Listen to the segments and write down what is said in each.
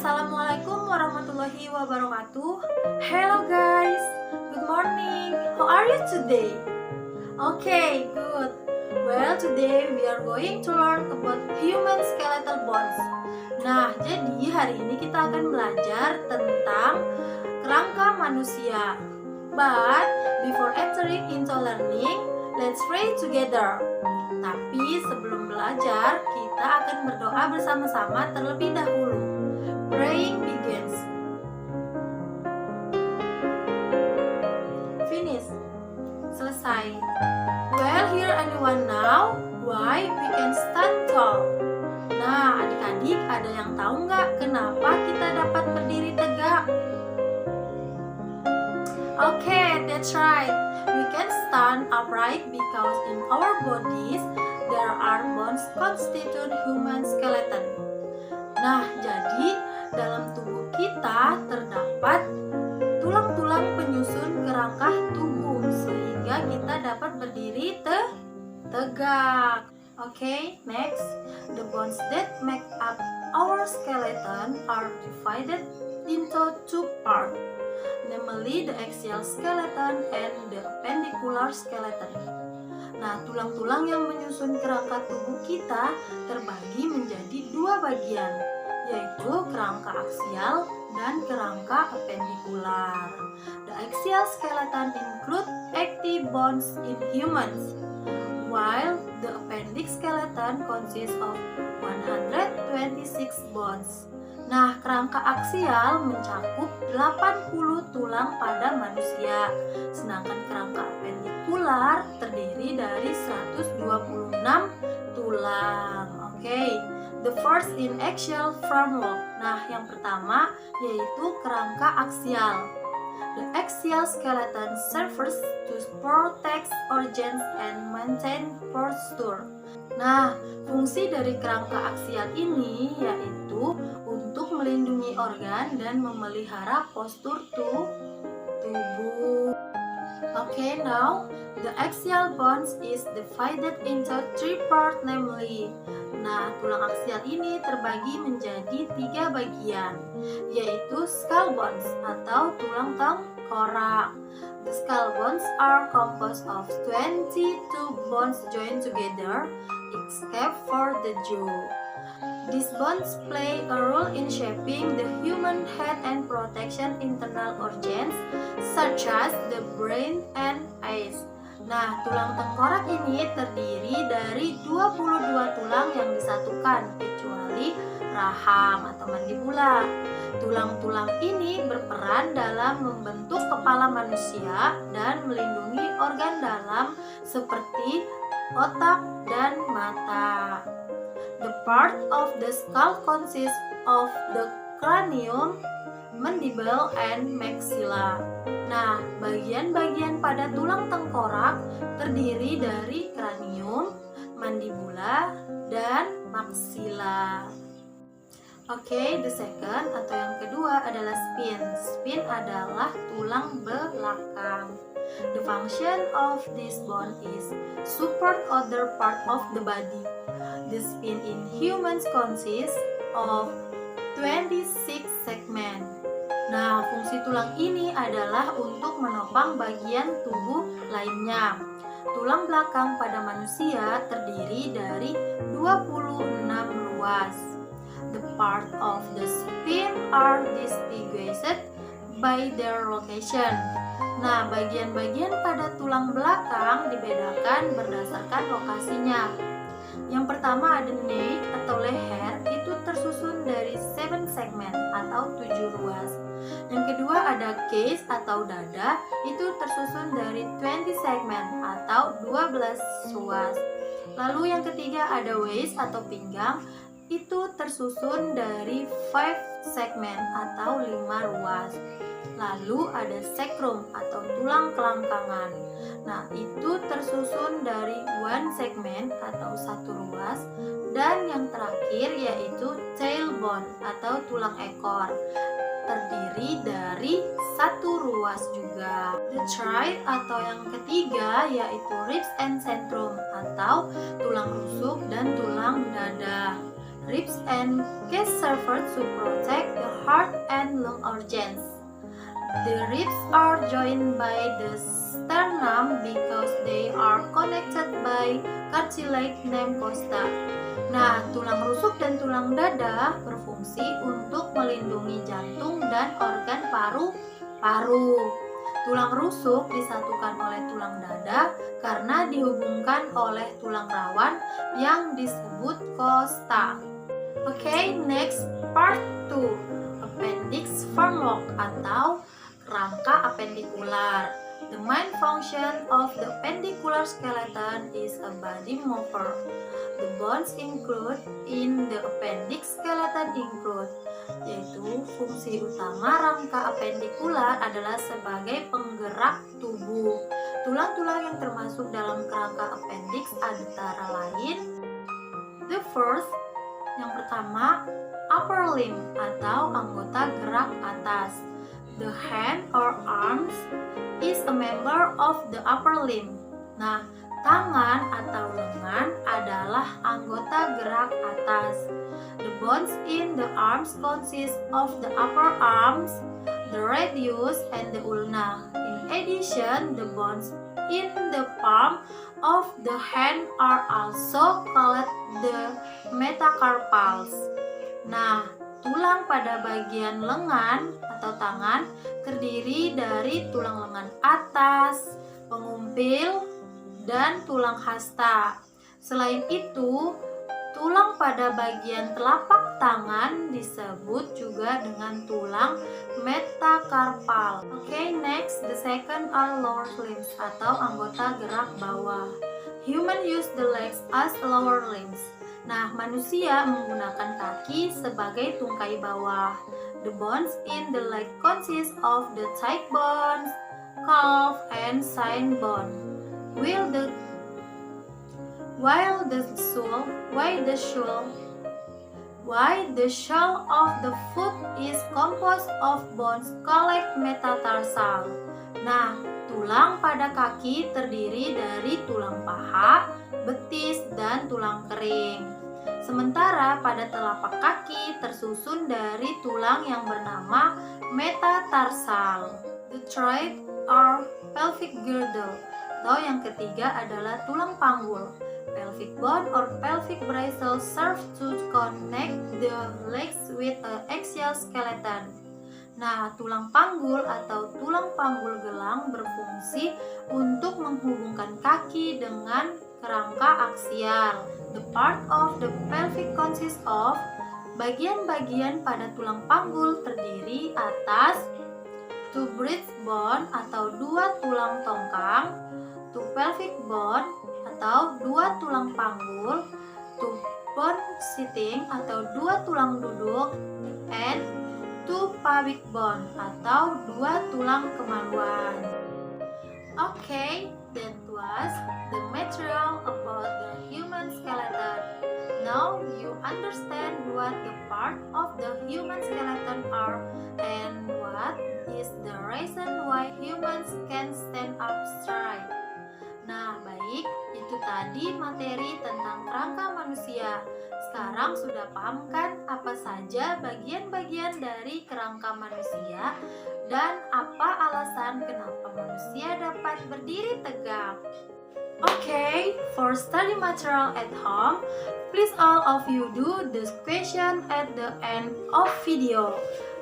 Assalamualaikum warahmatullahi wabarakatuh. Hello guys, good morning. How are you today? Okay, good. Well, today we are going to learn about human skeletal bones. Nah, jadi hari ini kita akan belajar tentang kerangka manusia. But before entering into learning, let's pray together. Tapi sebelum belajar, kita akan berdoa bersama-sama terlebih dahulu. Praying begins. Finish. Selesai. Well, here anyone now? Why we can stand tall? Nah, adik-adik ada yang tahu nggak kenapa kita dapat berdiri tegak? Okay, that's right. We can stand upright because in our bodies there are bones constitute human skeleton. Nah, jadi dalam tubuh kita terdapat tulang-tulang penyusun kerangka tubuh sehingga kita dapat berdiri tegak. Okay, next. The bones that make up our skeleton are divided into two parts, namely the axial skeleton and the appendicular skeleton. Nah, tulang-tulang yang menyusun kerangka tubuh kita terbagi menjadi dua bagian, yaitu kerangka aksial dan kerangka appendikular. The axial skeleton include 80 bones in humans, while the appendix skeleton consists of 126 bones. Nah, kerangka aksial mencakup 80 tulang pada manusia, sedangkan kerangka appendikular terdiri dari 126 tulang. Okay. The first in axial framework. Nah, yang pertama yaitu kerangka aksial. The axial skeleton serves to protect organs and maintain posture. Nah, fungsi dari kerangka aksial ini yaitu untuk melindungi organ dan memelihara postur tubuh. Okay, now the axial bones is divided into three parts, namely. Nah, tulang aksial ini terbagi menjadi 3 bagian, yaitu skull bones atau tulang tengkorak. The skull bones are composed of 22 bones joined together, except for the jaw. These bones play a role in shaping the human head and protection internal organs, such as the brain and eyes. Nah, tulang tengkorak ini terdiri dari 22 tulang yang disatukan, kecuali rahang atau mandibula. Tulang-tulang ini berperan dalam membentuk kepala manusia dan melindungi organ dalam seperti otak dan mata. The part of the skull consists of the cranium, mandible, and maxilla. Nah, bagian-bagian pada tulang tengkorak terdiri dari kranium, mandibula, dan maxilla. Okay, the second atau yang kedua adalah spine. Spine adalah tulang belakang. The function of this bone is support other part of the body. The spine in humans consists of 26 segments. Nah, fungsi tulang ini adalah untuk menopang bagian tubuh lainnya. Tulang belakang pada manusia terdiri dari 26 ruas. The part of the spine are distinguished by their location. Nah, bagian-bagian pada tulang belakang dibedakan berdasarkan lokasinya. Yang pertama ada neck atau leher, itu tersusun dari 7 segmen atau 7 ruas. Yang kedua ada case atau dada, itu tersusun dari 20 segmen atau 12 ruas. Lalu yang ketiga ada waist atau pinggang, itu tersusun dari 5 segmen atau 5 ruas. Lalu ada sacrum atau tulang kelangkangan. Nah, itu tersusun dari 1 segmen atau 1 ruas. Dan yang terakhir yaitu tailbone atau tulang ekor, terdiri dari 1 ruas juga. The thigh atau yang ketiga yaitu ribs and centrum atau tulang rusuk dan tulang dada. ribs and case served to protect the heart and lung organs. The ribs are joined by the sternum because they are connected by cartilage named costa. Nah, tulang rusuk dan tulang dada berfungsi untuk melindungi jantung dan organ paru-paru. Tulang rusuk disatukan oleh tulang dada karena dihubungkan oleh tulang rawan yang disebut costa. Okay, next part 2. Appendix framework atau rangka apendikular. The main function of the appendicular skeleton is a body mover. The bones include in the appendix skeleton include, yaitu fungsi utama rangka apendikular adalah sebagai penggerak tubuh. Tulang-tulang yang termasuk dalam kerangka appendix antara lain, the first, yang pertama, upper limb atau anggota gerak atas. The hand or arms is a member of the upper limb. Nah, tangan atau lengan adalah anggota gerak atas. The bones in the arms consist of the upper arms, the radius, and the ulna. In addition, the bones in the palm of the hand are also called the metacarpals. Nah, tulang pada bagian lengan atau tangan terdiri dari tulang lengan atas, pengumpil, dan tulang hasta. Selain itu, tulang pada bagian telapak tangan disebut juga dengan tulang metacarpal. Okay, next, the second are lower limbs atau anggota gerak bawah. Human use the legs as lower limbs. Nah, manusia menggunakan kaki sebagai tungkai bawah. The bones in the leg consist of the thigh bones, calf, and shin bone. While the sole of the foot is composed of bones called metatarsal. Nah, tulang pada kaki terdiri dari tulang paha, betis, dan tulang kering. Sementara pada telapak kaki tersusun dari tulang yang bernama metatarsal. The third are pelvic girdle, atau yang ketiga adalah tulang panggul. Pelvic bone or pelvic bristle serve to connect the legs with an axial skeleton. Nah, tulang panggul atau tulang panggul gelang berfungsi untuk menghubungkan kaki dengan kerangka aksial. The part of the pelvic consists of, bagian-bagian pada tulang panggul terdiri atas two breastbone atau dua tulang tongkang, two pelvic bone atau dua tulang panggul, two bone sitting atau dua tulang duduk, and two pubic bone atau dua tulang kemaluan. Okay, that was the material about the human skeleton. Now you understand what the part of the human skeleton are and what is the reason why humans can stand up straight. Nah, baik, itu tadi materi tentang kerangka manusia. Sekarang sudah paham kan apa saja bagian-bagian dari kerangka manusia dan apa alasan kenapa manusia dapat berdiri tegak? Okay, for study material at home, please all of you do this question at the end of video.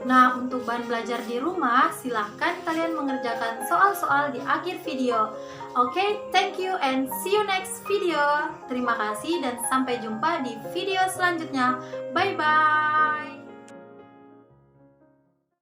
Nah, untuk bahan belajar di rumah, silahkan kalian mengerjakan soal-soal di akhir video. Okay, thank you and see you next video. Terima kasih dan sampai jumpa di video selanjutnya. Bye-bye.